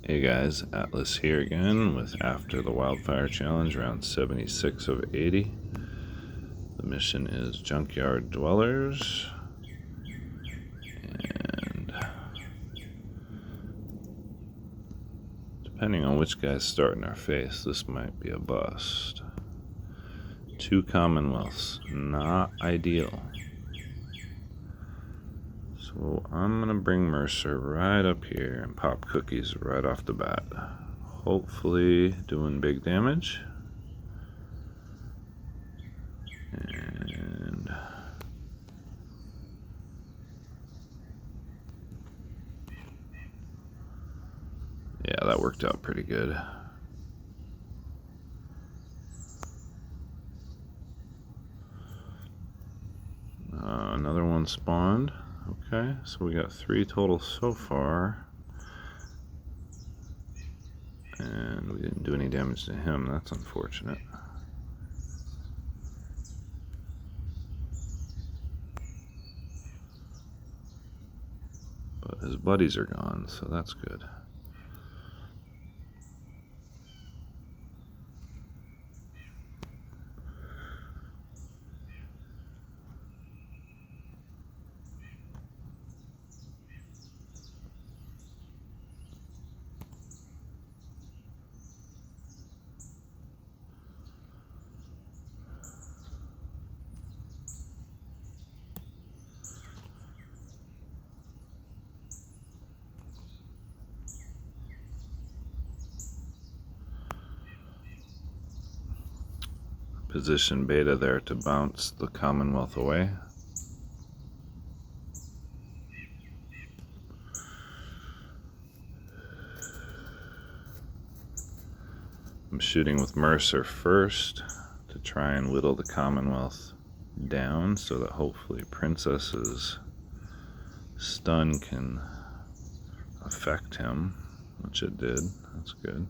Hey guys, Atlas here again with After the Wildfire Challenge, round 76 of 80. The mission is Junkyard Dwellers, and depending on which guy's starting our face, this might be a bust. 2 Commonwealths, not ideal. So I'm gonna bring Mercer right up here and pop cookies right off the bat. Hopefully doing big damage. And yeah, that worked out pretty good. Another one spawned. Okay, so we got 3 total so far. And we didn't do any damage to him. That's unfortunate. But his buddies are gone, so that's good. Position Beta there to bounce the Commonwealth away. I'm shooting with Mercer first to try and whittle the Commonwealth down so that hopefully Princess's stun can affect him, which it did. That's good.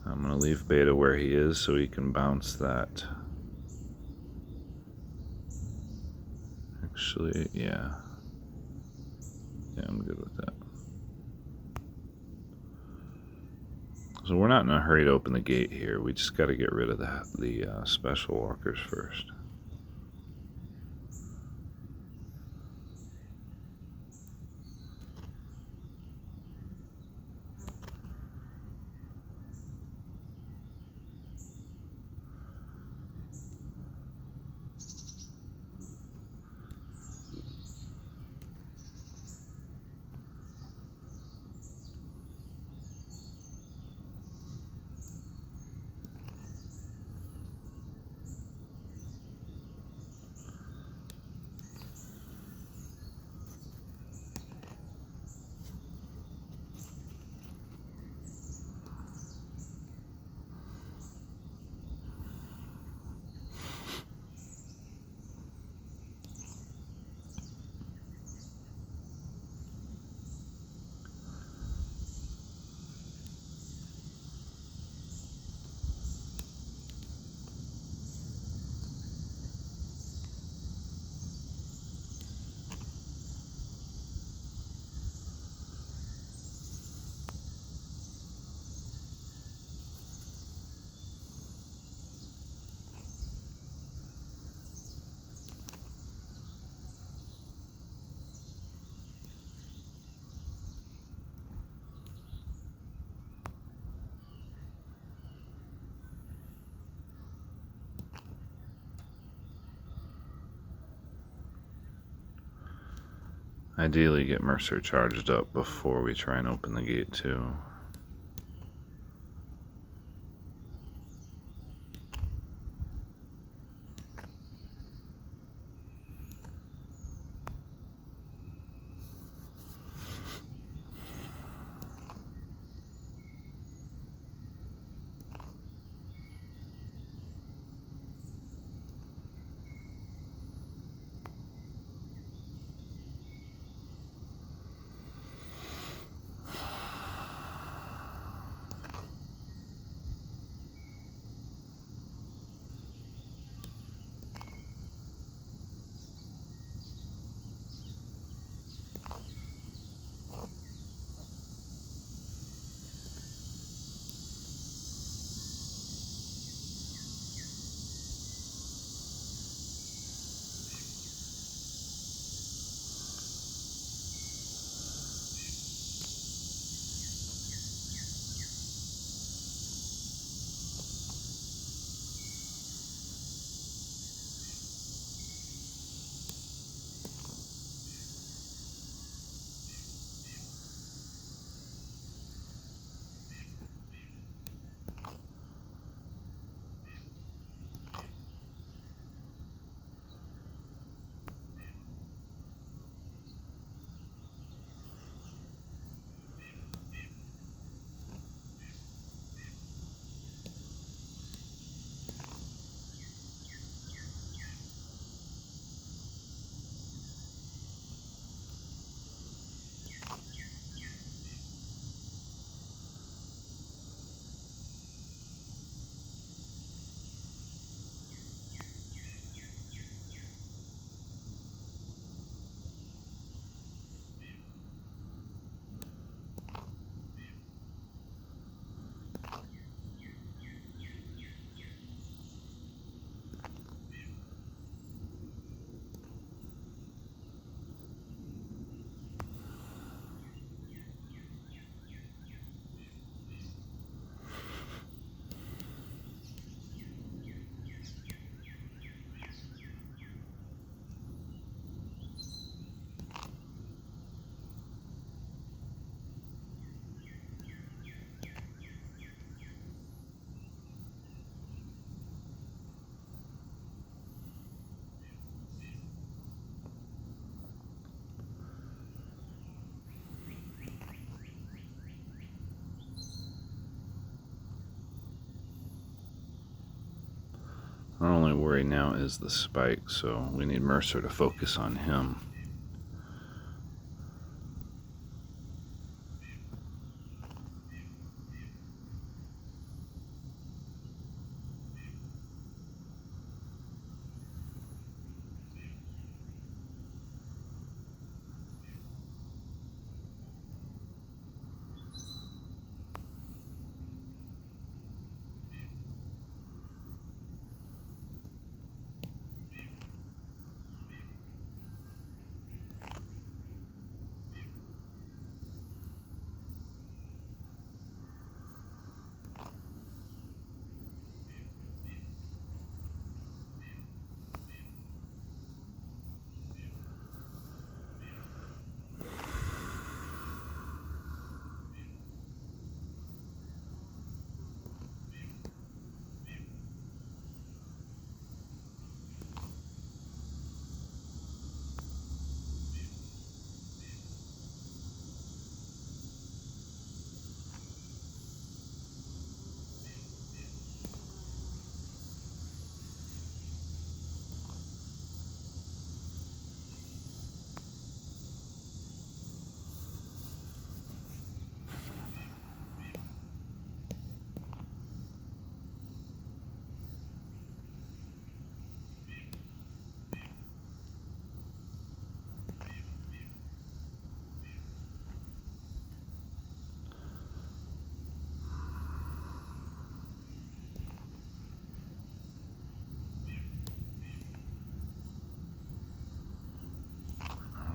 I'm going to leave Beta where he is so he can bounce that. Actually, yeah. Yeah, I'm good with that. So we're not in a hurry to open the gate here. We just got to get rid of the special walkers first. Ideally get Mercer charged up before we try and open the gate too. only worry now is the spike, so we need Mercer to focus on him.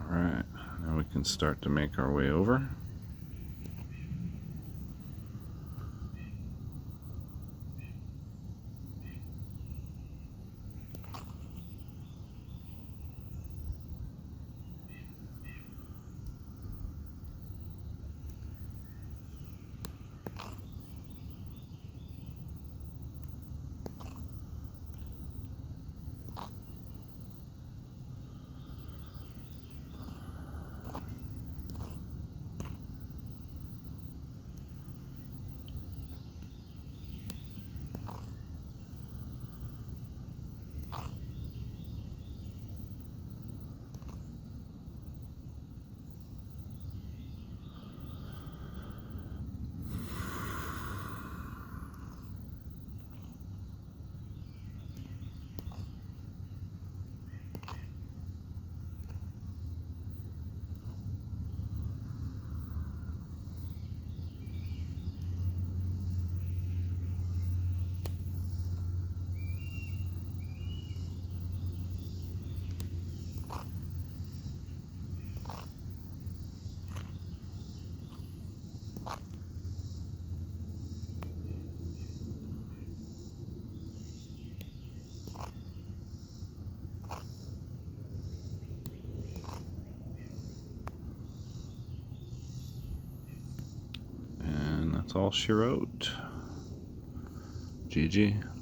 Alright, now we can start to make our way over. And that's all she wrote. GG.